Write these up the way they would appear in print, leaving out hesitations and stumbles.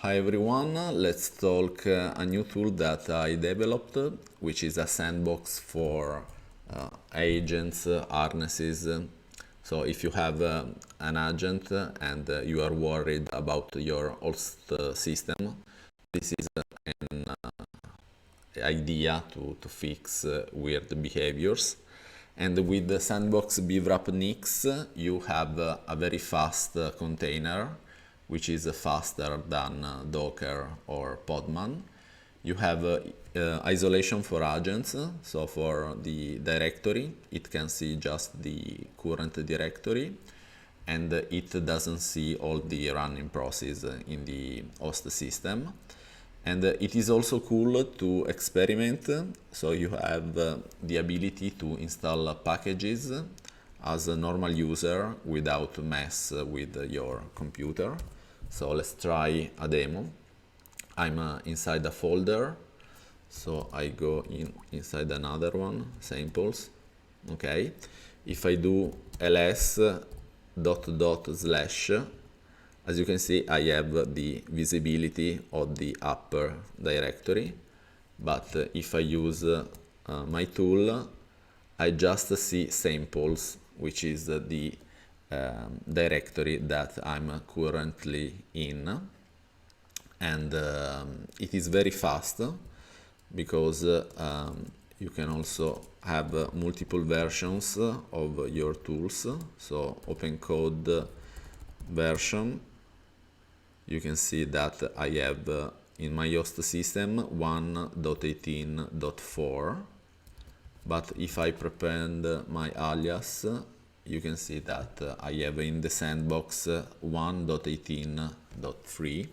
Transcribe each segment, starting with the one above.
Hi everyone, let's talk a new tool that I developed, which is a sandbox for agents, harnesses. So if you have an agent and you are worried about your host system, this is an idea to fix weird behaviors. And with the sandbox-bwrap-nix, you have a very fast container, which is faster than Docker or Podman. You have isolation for agents, so for the directory, it can see just the current directory, and it doesn't see all the running process in the host system. And it is also cool to experiment, so you have the ability to install packages as a normal user without mess with your computer. So let's try a demo. I'm inside a folder, so I go inside another one, samples. Okay, if I do ls ... as you can see, I have the visibility of the upper directory, but if I use my tool, I just see samples, which is the directory that I'm currently in, and it is very fast because you can also have multiple versions of your tools. So OpenCode version, you can see that I have in my host system 1.18.4, but if I prepend my alias, you can see that I have in the sandbox 1.18.3.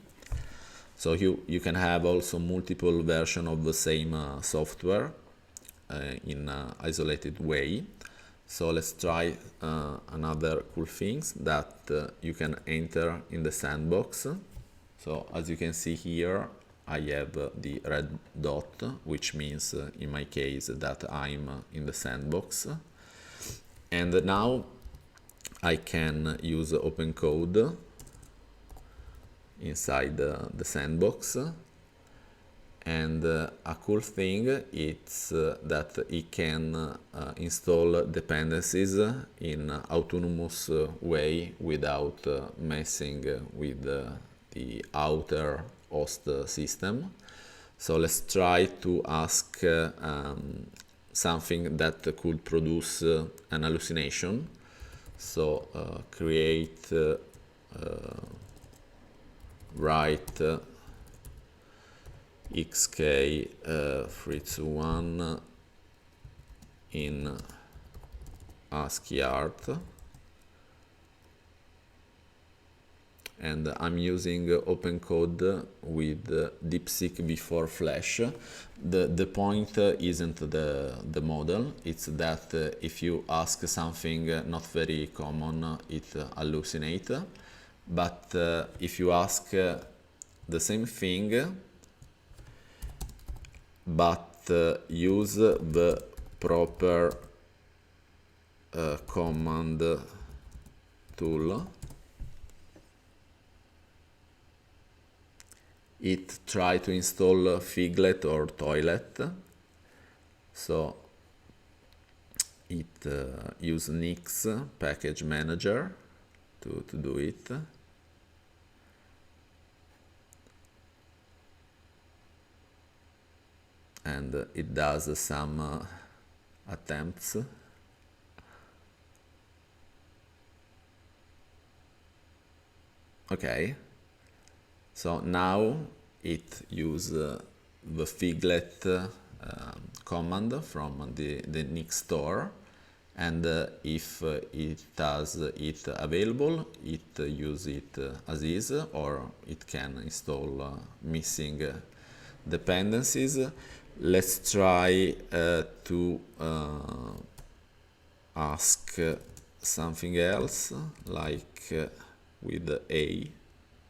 So you can have also multiple versions of the same software in an isolated way. So let's try another cool things that you can enter in the sandbox. So as you can see here, I have the red dot, which means in my case that I'm in the sandbox. And now I can use OpenCode inside the sandbox. And a cool thing is that it can install dependencies in an autonomous way without messing with the outer host system. So let's try to ask something that could produce an hallucination. So create write xk321 in ASCII art, and I'm using OpenCode with DeepSeek before Flash. The point isn't the model, it's that if you ask something not very common, it hallucinates. But if you ask the same thing, but use the proper command tool, it try to install Figlet or Toilet. So it use Nix package manager to do it. And it does some attempts. Okay, so now it uses the Figlet command from the Nix store, and if it has it available, it use it as is, or it can install missing dependencies. Let's try to ask something else, like with A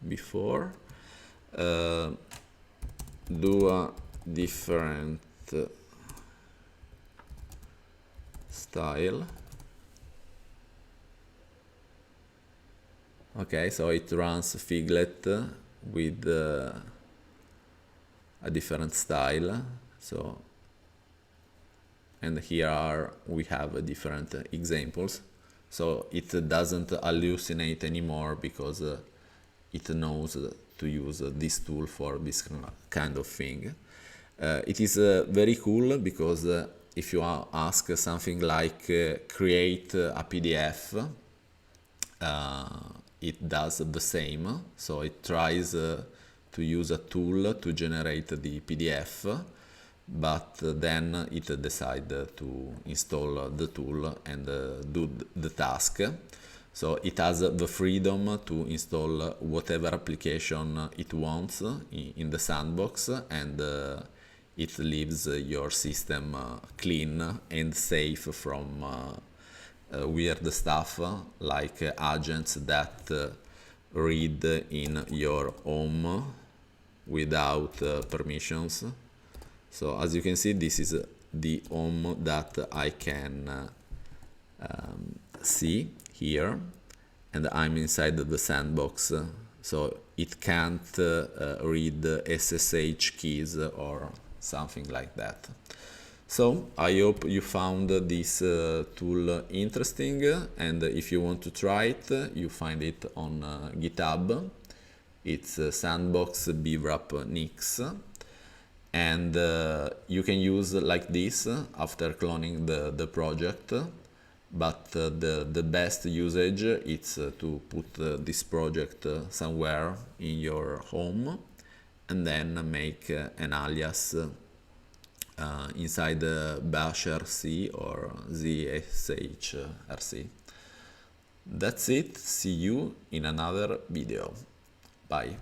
before. Do a different style. Okay, so it runs Figlet with a different style. So, and we have different examples. So it doesn't hallucinate anymore because it knows to use this tool for this kind of thing. It is very cool because if you ask something like create a PDF, it does the same. So it tries to use a tool to generate the PDF, but then it decides to install the tool and do the task. So it has the freedom to install whatever application it wants in the sandbox, and it leaves your system clean and safe from weird stuff like agents that read in your home without permissions. So as you can see, this is the home that I can see here, and I'm inside the sandbox, so it can't read SSH keys or something like that. So I hope you found this tool interesting, and if you want to try it, you find it on GitHub. It's sandbox-bwrap-nix, and you can use like this after cloning the project, but the best usage is to put this project somewhere in your home and then make an alias inside bash rc or zshrc. That's it. See you in another video. Bye.